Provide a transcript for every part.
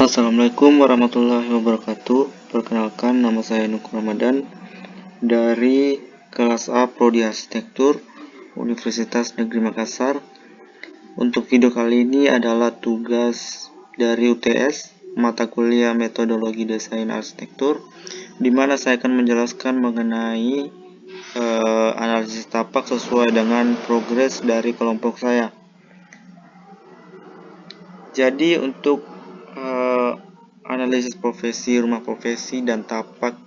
Assalamualaikum warahmatullahi wabarakatuh. Perkenalkan, nama saya Nukur Ramadan dari kelas A Prodi Arsitektur Universitas Negeri Makassar. Untuk video kali ini adalah tugas dari UTS mata kuliah Metodologi Desain Arsitektur, di mana saya akan menjelaskan mengenai analisis tapak sesuai dengan progres dari kelompok saya. Jadi untuk analisis profesi, rumah profesi, dan tapak,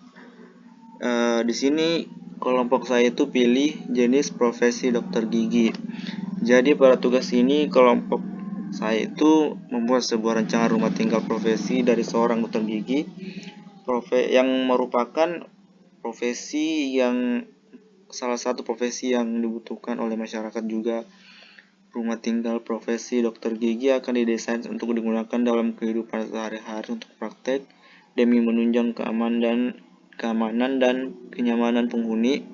di sini kelompok saya itu pilih jenis profesi dokter gigi. Jadi pada tugas ini kelompok saya itu membuat sebuah rancangan rumah tinggal profesi dari seorang dokter gigi, yang merupakan profesi yang salah satu profesi yang dibutuhkan oleh masyarakat juga. Rumah tinggal profesi dokter gigi akan didesain untuk digunakan dalam kehidupan sehari-hari untuk praktek demi menunjang keamanan dan kenyamanan penghuni.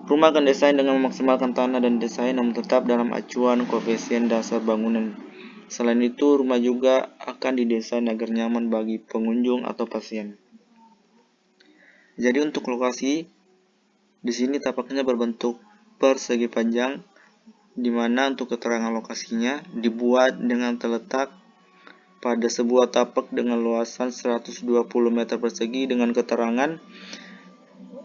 Rumah akan desain dengan memaksimalkan tanah dan desain namun tetap dalam acuan koefisien dasar bangunan. Selain itu, rumah juga akan didesain agar nyaman bagi pengunjung atau pasien. Jadi untuk lokasi, di sini tapaknya berbentuk persegi panjang, di mana untuk keterangan lokasinya dibuat dengan terletak pada sebuah tapak dengan luasan 120 meter persegi dengan keterangan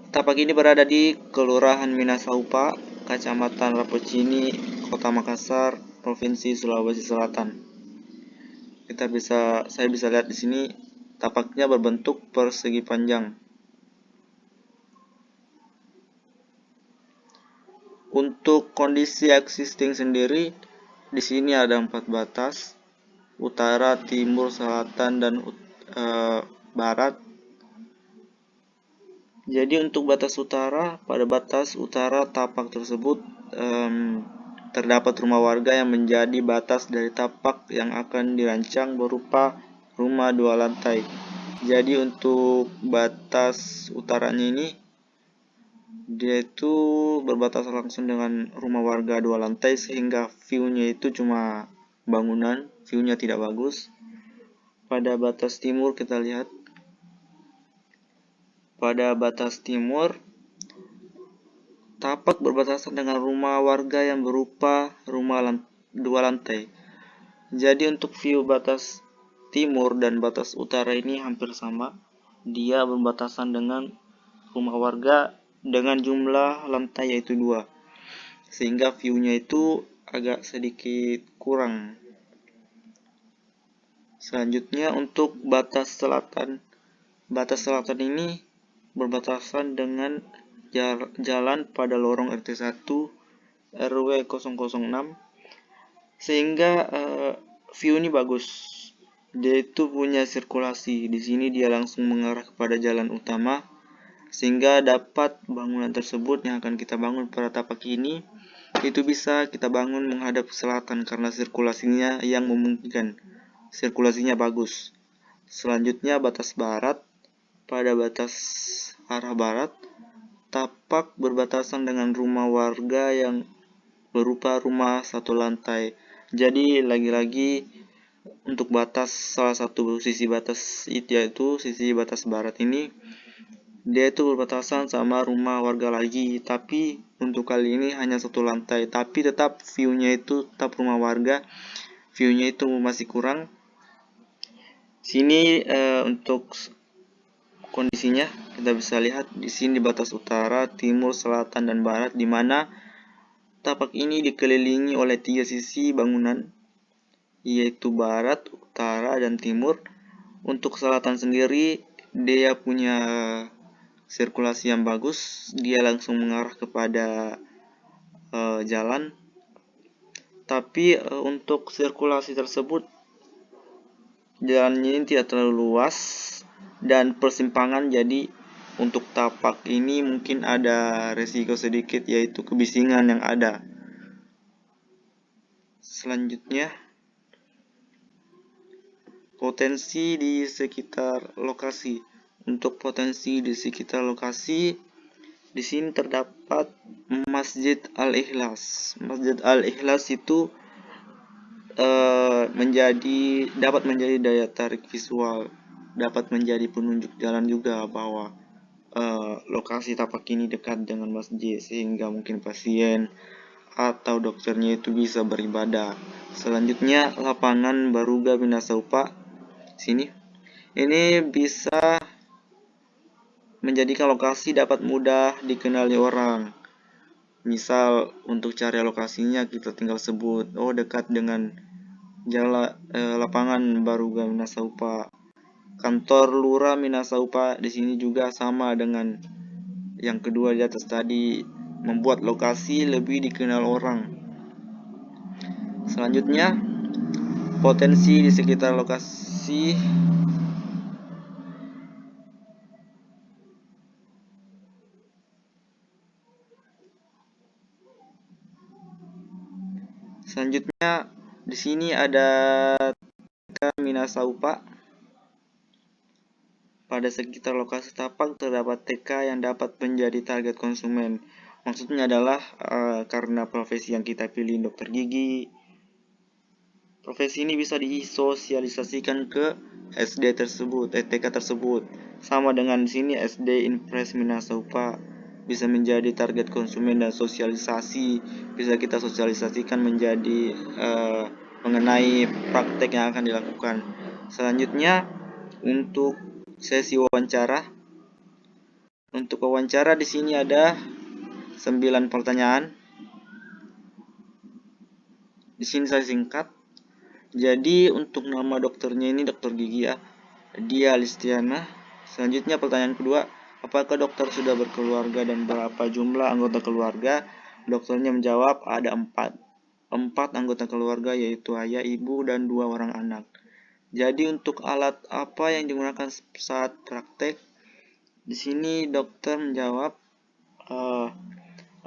tapak ini berada di Kelurahan Minasaupa, Kecamatan Rapocini, Kota Makassar, Provinsi Sulawesi Selatan. Saya bisa lihat di sini tapaknya berbentuk persegi panjang. Untuk kondisi existing sendiri, di sini ada 4 batas: utara, timur, selatan, dan barat. Jadi untuk batas utara, pada batas utara tapak tersebut terdapat rumah warga yang menjadi batas dari tapak yang akan dirancang berupa rumah 2 lantai. Jadi untuk batas utaranya ini, dia itu berbatasan langsung dengan rumah warga 2 lantai sehingga view-nya itu cuma bangunan, view-nya tidak bagus. Pada batas timur kita lihat, pada batas timur tapak berbatasan dengan rumah warga yang berupa rumah 2 lantai. Jadi untuk view batas timur dan batas utara ini hampir sama. Dia berbatasan dengan rumah warga dengan jumlah lantai yaitu 2, sehingga view-nya itu agak sedikit kurang. Selanjutnya untuk batas selatan. Batas selatan ini berbatasan dengan jalan pada lorong RT 1 RW 006, sehingga view ini bagus. Dia itu punya sirkulasi. Di sini dia langsung mengarah kepada jalan utama, sehingga dapat bangunan tersebut yang akan kita bangun pada tapak ini itu bisa kita bangun menghadap selatan karena sirkulasinya yang memungkinkan. Sirkulasinya bagus. Selanjutnya batas barat. Pada batas arah barat, tapak berbatasan dengan rumah warga yang berupa rumah 1 lantai. Jadi lagi-lagi untuk batas, salah satu sisi batas itu yaitu sisi batas barat ini, dia itu berbatasan sama rumah warga lagi, tapi untuk kali ini hanya 1 lantai, tapi tetap view-nya itu tetap rumah warga, view-nya itu masih kurang. Sini untuk kondisinya kita bisa lihat di sini batas utara, timur, selatan, dan barat, di mana tapak ini dikelilingi oleh 3 sisi bangunan, yaitu barat, utara, dan timur. Untuk selatan sendiri dia punya sirkulasi yang bagus, dia langsung mengarah kepada jalan. Tapi untuk sirkulasi tersebut, jalannya ini tidak terlalu luas dan persimpangan, jadi untuk tapak ini mungkin ada resiko sedikit, yaitu kebisingan yang ada. Selanjutnya, potensi di sekitar lokasi. Untuk potensi di sekitar lokasi, di sini terdapat Masjid Al-Ikhlas. Masjid Al-Ikhlas itu dapat menjadi daya tarik visual, dapat menjadi penunjuk jalan juga bahwa lokasi tapak ini dekat dengan masjid sehingga mungkin pasien atau dokternya itu bisa beribadah. Selanjutnya lapangan Baruga Minasaupa sini. Ini bisa menjadikan lokasi dapat mudah dikenali orang. Misal untuk cari lokasinya kita tinggal sebut, oh dekat dengan lapangan Baruga Minasaupa. Kantor Lurah Minasaupa di sini juga sama dengan yang kedua di atas tadi, membuat lokasi lebih dikenal orang. Selanjutnya, potensi di sekitar lokasi. Selanjutnya, di sini ada TK Minasaupa. Pada sekitar lokasi tapak terdapat TK yang dapat menjadi target konsumen. Maksudnya adalah karena profesi yang kita pilih dokter gigi, profesi ini bisa disosialisasikan ke SD tersebut, TK tersebut. Sama dengan di sini SD Impres Minasaupa bisa menjadi target konsumen dan sosialisasi bisa kita sosialisasikan menjadi mengenai praktek yang akan dilakukan. Selanjutnya untuk sesi wawancara. Untuk wawancara di sini ada 9 pertanyaan. Di sini saya singkat. Jadi untuk nama dokternya ini dokter gigi ya, Dia Listiana. Selanjutnya pertanyaan kedua, apakah dokter sudah berkeluarga dan berapa jumlah anggota keluarga? Dokternya menjawab ada 4 anggota keluarga yaitu ayah, ibu, dan 2 orang anak. Jadi untuk alat apa yang digunakan saat praktek? Di sini dokter menjawab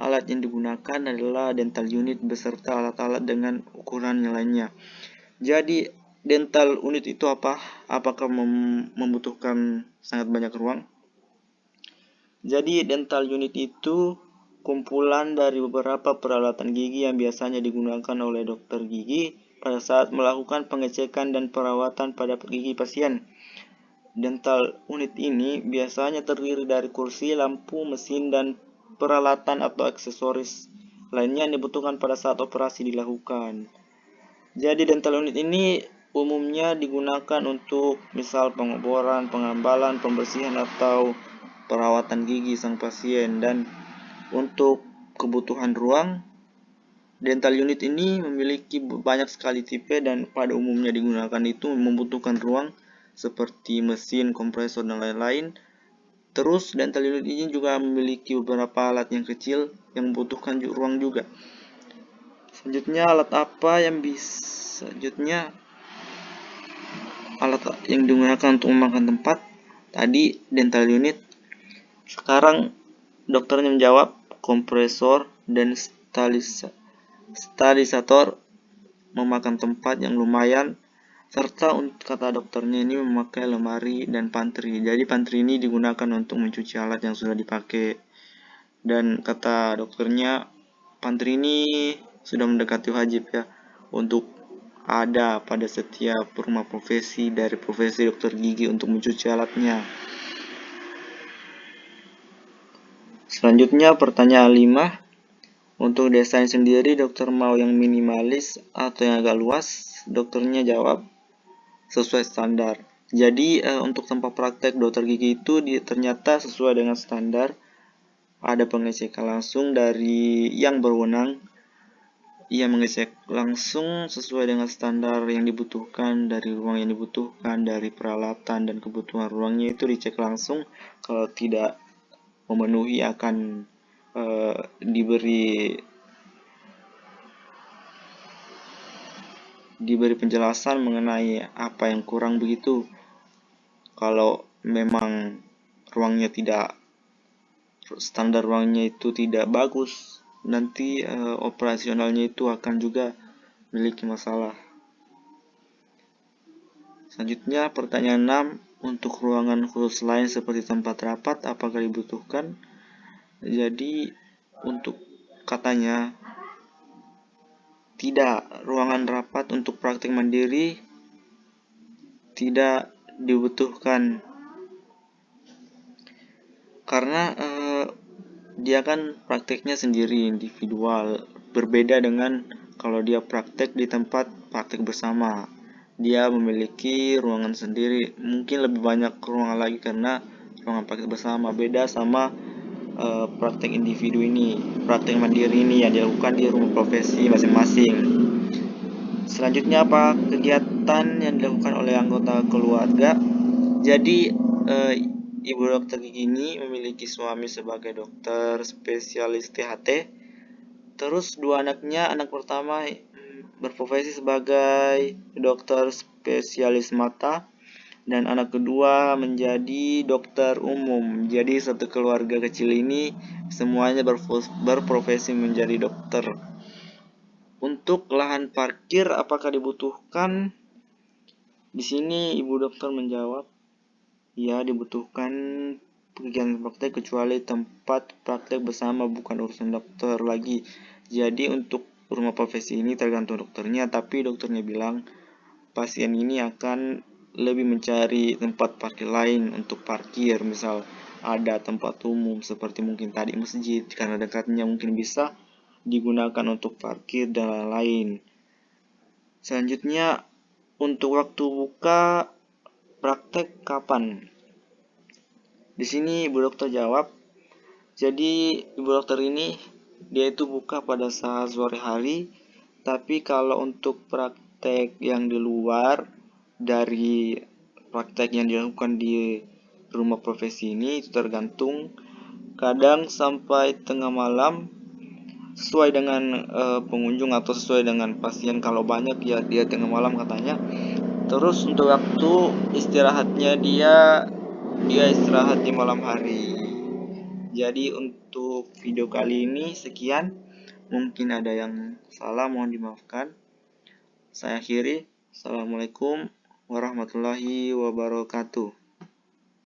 alat yang digunakan adalah dental unit beserta alat-alat dengan ukuran yang lainnya. Jadi dental unit itu apa? Apakah membutuhkan sangat banyak ruang? Jadi dental unit itu kumpulan dari beberapa peralatan gigi yang biasanya digunakan oleh dokter gigi pada saat melakukan pengecekan dan perawatan pada gigi pasien. Dental unit ini biasanya terdiri dari kursi, lampu, mesin, dan peralatan atau aksesoris lainnya yang dibutuhkan pada saat operasi dilakukan. Jadi dental unit ini umumnya digunakan untuk misal pengoboran, pengambalan, pembersihan, atau perawatan gigi sang pasien. Dan untuk kebutuhan ruang, dental unit ini memiliki banyak sekali tipe dan pada umumnya digunakan itu membutuhkan ruang seperti mesin, kompresor, dan lain-lain. Terus dental unit ini juga memiliki beberapa alat yang kecil yang membutuhkan ruang juga. Selanjutnya alat yang digunakan untuk memakan tempat. Tadi dental unit. Sekarang dokternya menjawab kompresor dan stabilisator memakan tempat yang lumayan, serta kata dokternya ini memakai lemari dan pantry. Jadi pantry ini digunakan untuk mencuci alat yang sudah dipakai. Dan kata dokternya pantry ini sudah mendekati wajib ya untuk ada pada setiap rumah profesi dari profesi dokter gigi untuk mencuci alatnya. Selanjutnya pertanyaan 5. Untuk desain sendiri dokter mau yang minimalis atau yang agak luas? Dokternya jawab sesuai standar. Jadi untuk tempat praktek dokter gigi itu ternyata sesuai dengan standar. Ada pengecekan langsung dari yang berwenang. Ia mengecek langsung sesuai dengan standar yang dibutuhkan, dari ruang yang dibutuhkan, dari peralatan dan kebutuhan ruangnya itu dicek langsung. Kalau tidak memenuhi akan diberi penjelasan mengenai apa yang kurang begitu. Kalau memang standar ruangnya itu tidak bagus, nanti operasionalnya itu akan juga memiliki masalah. Selanjutnya pertanyaan 6, untuk ruangan khusus lain seperti tempat rapat apakah dibutuhkan? Jadi untuk katanya Tidak, ruangan rapat untuk praktik mandiri tidak dibutuhkan karena dia kan prakteknya sendiri individual, berbeda dengan kalau dia praktek di tempat praktek bersama. Dia memiliki ruangan sendiri, mungkin lebih banyak ruangan lagi karena ruangan praktek bersama. Beda sama praktek individu ini, praktek mandiri ini yang dilakukan di rumah profesi masing-masing. Selanjutnya apa kegiatan yang dilakukan oleh anggota keluarga? Jadi ibu dokter gigi ini memiliki suami sebagai dokter spesialis THT. Terus dua anaknya, anak pertama berprofesi sebagai dokter spesialis mata dan anak kedua menjadi dokter umum. Jadi satu keluarga kecil ini semuanya berprofesi menjadi dokter. Untuk lahan parkir apakah dibutuhkan? Di sini ibu dokter menjawab, ya dibutuhkan kegiatan praktek kecuali tempat praktek bersama bukan urusan dokter lagi. Jadi untuk rumah profesi ini tergantung dokternya, tapi dokternya bilang pasien ini akan lebih mencari tempat parkir lain untuk parkir, misal ada tempat umum seperti mungkin tadi masjid karena dekatnya mungkin bisa digunakan untuk parkir dan lain-lain. Selanjutnya untuk waktu buka praktek kapan? Di sini ibu dokter jawab, jadi ibu dokter ini dia itu buka pada saat sore hari, tapi kalau untuk praktek yang di luar dari praktek yang dilakukan di rumah profesi ini itu tergantung, kadang sampai tengah malam sesuai dengan pengunjung atau sesuai dengan pasien. Kalau banyak ya dia tengah malam katanya. Terus untuk waktu istirahatnya dia istirahat di malam hari. Jadi untuk video kali ini sekian. Mungkin ada yang salah, mohon dimaafkan. Saya akhiri. Assalamualaikum warahmatullahi wabarakatuh.